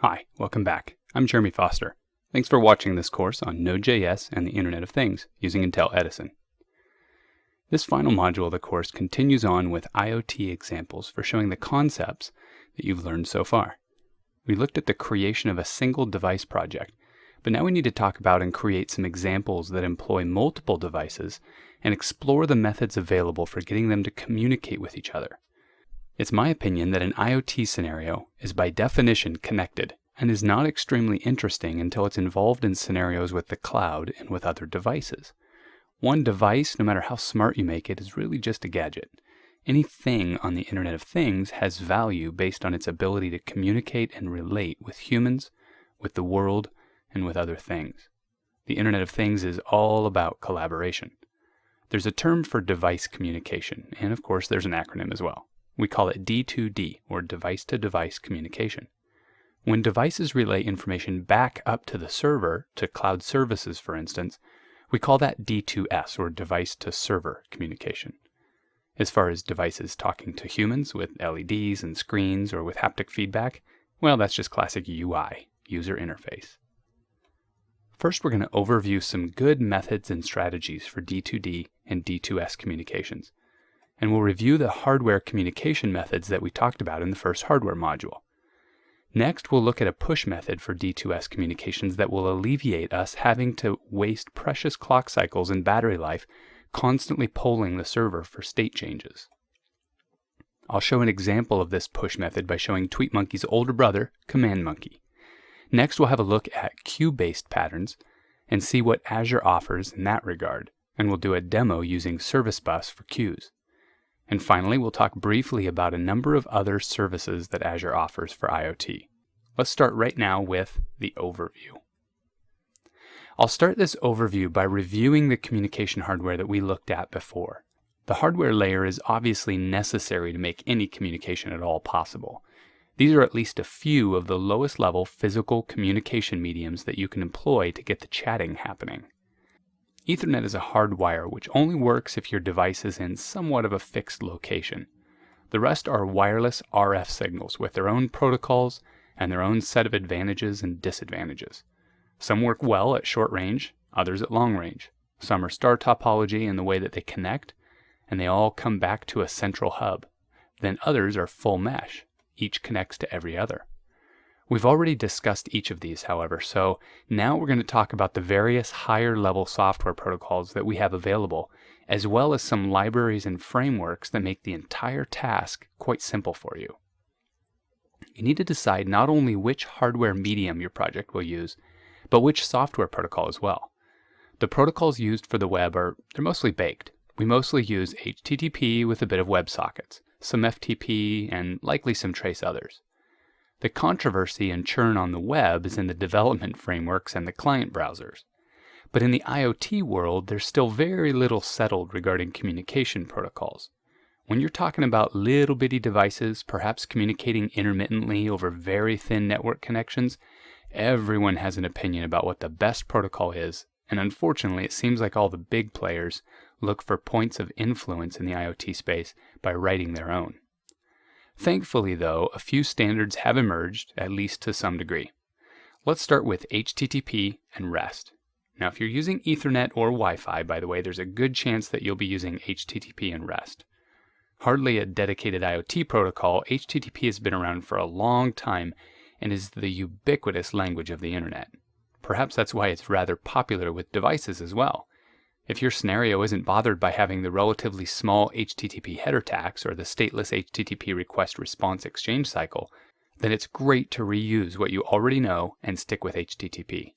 Hi, welcome back. I'm Jeremy Foster. Thanks for watching this course on Node.js and the Internet of Things using Intel Edison. This final module of the course continues on with IoT examples for showing the concepts that you've learned so far. We looked at the creation of a single device project, but now we need to talk about and create some examples that employ multiple devices and explore the methods available for getting them to communicate with each other. It's my opinion that an IoT scenario is by definition connected and is not extremely interesting until it's involved in scenarios with the cloud and with other devices. One device, no matter how smart you make it, is really just a gadget. Anything on the Internet of Things has value based on its ability to communicate and relate with humans, with the world, and with other things. The Internet of Things is all about collaboration. There's a term for device communication, and of course there's an acronym as well. We call it D2D, or device-to-device communication. When devices relay information back up to the server, to cloud services for instance, we call that D2S, or device-to-server communication. As far as devices talking to humans with LEDs and screens or with haptic feedback, well, that's just classic UI, user interface. First, we're going to overview some good methods and strategies for D2D and D2S communications. And we'll review the hardware communication methods that we talked about in the first hardware module. Next, we'll look at a push method for D2S communications that will alleviate us having to waste precious clock cycles and battery life constantly polling the server for state changes. I'll show an example of this push method by showing TweetMonkey's older brother, CommandMonkey. Next, we'll have a look at queue-based patterns and see what Azure offers in that regard, and we'll do a demo using Service Bus for queues. And finally, we'll talk briefly about a number of other services that Azure offers for IoT. Let's start right now with the overview. I'll start this overview by reviewing the communication hardware that we looked at before. The hardware layer is obviously necessary to make any communication at all possible. These are at least a few of the lowest level physical communication mediums that you can employ to get the chatting happening. Ethernet is a hard wire which only works if your device is in somewhat of a fixed location. The rest are wireless RF signals with their own protocols and their own set of advantages and disadvantages. Some work well at short range, others at long range. Some are star topology in the way that they connect, and they all come back to a central hub. Then others are full mesh. Each connects to every other. We've already discussed each of these, however, so now we're going to talk about the various higher level software protocols that we have available, as well as some libraries and frameworks that make the entire task quite simple for you. You need to decide not only which hardware medium your project will use, but which software protocol as well. The protocols used for the web they're mostly baked. We mostly use HTTP with a bit of WebSockets, some FTP, and likely some trace others. The controversy and churn on the web is in the development frameworks and the client browsers. But in the IoT world, there's still very little settled regarding communication protocols. When you're talking about little bitty devices, perhaps communicating intermittently over very thin network connections, everyone has an opinion about what the best protocol is, and unfortunately it seems like all the big players look for points of influence in the IoT space by writing their own. Thankfully, though, a few standards have emerged, at least to some degree. Let's start with HTTP and REST. Now, if you're using Ethernet or Wi-Fi, by the way, there's a good chance that you'll be using HTTP and REST. Hardly a dedicated IoT protocol, HTTP has been around for a long time and is the ubiquitous language of the Internet. Perhaps that's why it's rather popular with devices as well. If your scenario isn't bothered by having the relatively small HTTP header tags or the stateless HTTP request response exchange cycle, then it's great to reuse what you already know and stick with HTTP.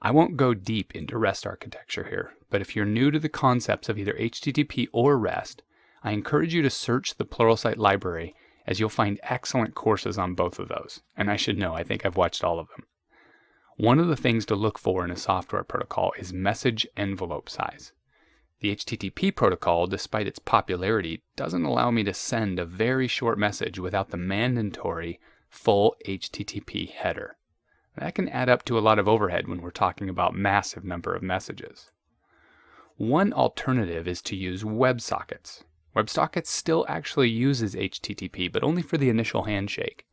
I won't go deep into REST architecture here, but if you're new to the concepts of either HTTP or REST, I encourage you to search the Pluralsight library as you'll find excellent courses on both of those. And I should know, I think I've watched all of them. One of the things to look for in a software protocol is message envelope size. The HTTP protocol, despite its popularity, doesn't allow me to send a very short message without the mandatory full HTTP header. That can add up to a lot of overhead when we're talking about massive number of messages. One alternative is to use WebSockets. WebSockets still actually uses HTTP, but only for the initial handshake.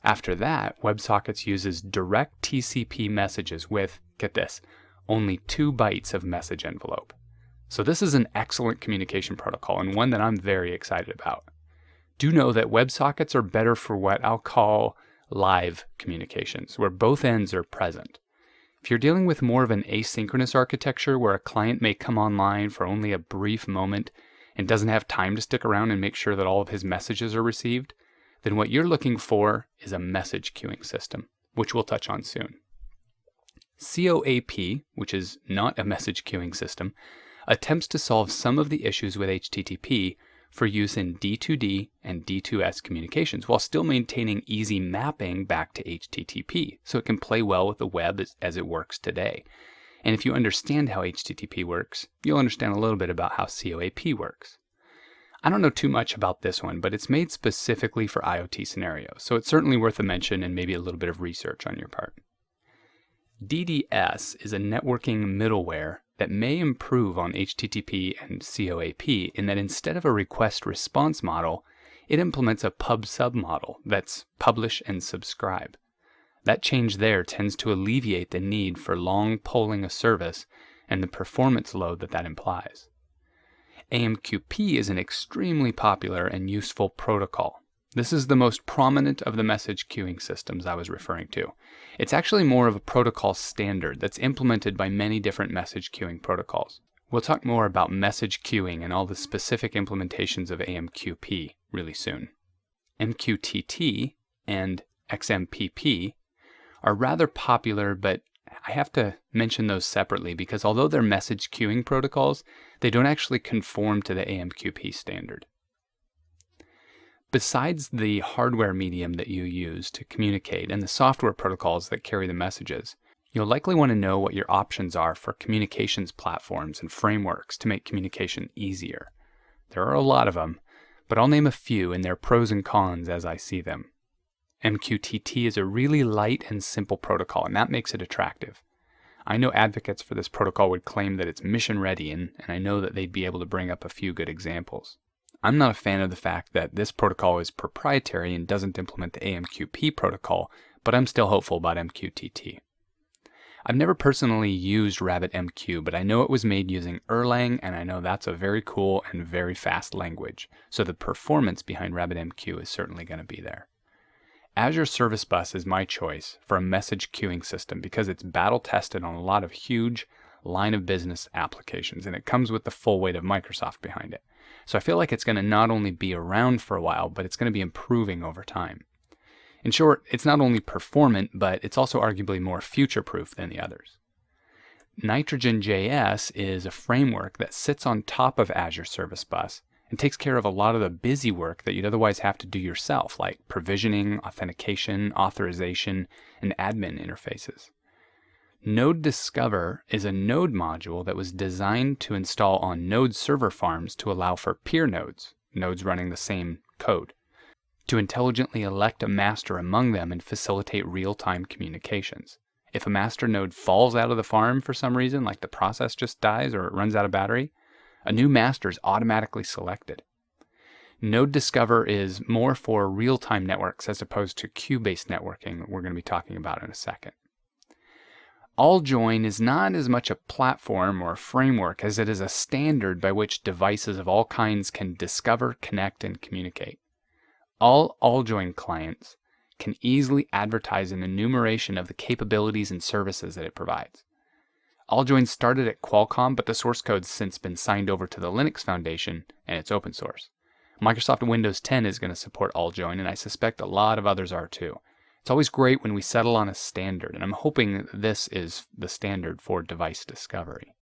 After that, WebSockets uses direct TCP messages with, get this, only 2 bytes of message envelope. So this is an excellent communication protocol and one that I'm very excited about. Do know that WebSockets are better for what I'll call live communications, where both ends are present. If you're dealing with more of an asynchronous architecture where a client may come online for only a brief moment and doesn't have time to stick around and make sure that all of his messages are received, then what you're looking for is a message queuing system, which we'll touch on soon. COAP, which is not a message queuing system, attempts to solve some of the issues with HTTP for use in D2D and D2S communications while still maintaining easy mapping back to HTTP so it can play well with the web as it works today. And if you understand how HTTP works, you'll understand a little bit about how COAP works. I don't know too much about this one, but it's made specifically for IoT scenarios, so it's certainly worth a mention and maybe a little bit of research on your part. DDS is a networking middleware that may improve on HTTP and COAP in that instead of a request-response model, it implements a pub-sub model that's publish and subscribe. That change there tends to alleviate the need for long polling a service and the performance load that implies. AMQP is an extremely popular and useful protocol. This is the most prominent of the message queuing systems I was referring to. It's actually more of a protocol standard that's implemented by many different message queuing protocols. We'll talk more about message queuing and all the specific implementations of AMQP really soon. MQTT and XMPP are rather popular, but I have to mention those separately because although they're message queuing protocols, they don't actually conform to the AMQP standard. Besides the hardware medium that you use to communicate and the software protocols that carry the messages, you'll likely want to know what your options are for communications platforms and frameworks to make communication easier. There are a lot of them, but I'll name a few and their pros and cons as I see them. MQTT is a really light and simple protocol, and that makes it attractive. I know advocates for this protocol would claim that it's mission ready, and I know that they'd be able to bring up a few good examples. I'm not a fan of the fact that this protocol is proprietary and doesn't implement the AMQP protocol, but I'm still hopeful about MQTT. I've never personally used RabbitMQ, but I know it was made using Erlang, and I know that's a very cool and very fast language, so the performance behind RabbitMQ is certainly going to be there. Azure Service Bus is my choice for a message queuing system because it's battle tested on a lot of huge line of business applications, and it comes with the full weight of Microsoft behind it. So I feel like it's going to not only be around for a while, but it's going to be improving over time. In short, it's not only performant, but it's also arguably more future-proof than the others. Nitrogen.js is a framework that sits on top of Azure Service Bus and takes care of a lot of the busy work that you'd otherwise have to do yourself, like provisioning, authentication, authorization, and admin interfaces. Node Discover is a node module that was designed to install on node server farms to allow for peer nodes, nodes running the same code, to intelligently elect a master among them and facilitate real-time communications. If a master node falls out of the farm for some reason, like the process just dies or it runs out of battery, a new master is automatically selected. Node Discover is more for real-time networks as opposed to queue-based networking we're going to be talking about in a second. AllJoin is not as much a platform or a framework as it is a standard by which devices of all kinds can discover, connect, and communicate. All AllJoin clients can easily advertise an enumeration of the capabilities and services that it provides. AllJoin started at Qualcomm, but the source code's since been signed over to the Linux Foundation, and it's open source. Microsoft Windows 10 is going to support AllJoin, and I suspect a lot of others are too. It's always great when we settle on a standard, and I'm hoping this is the standard for device discovery.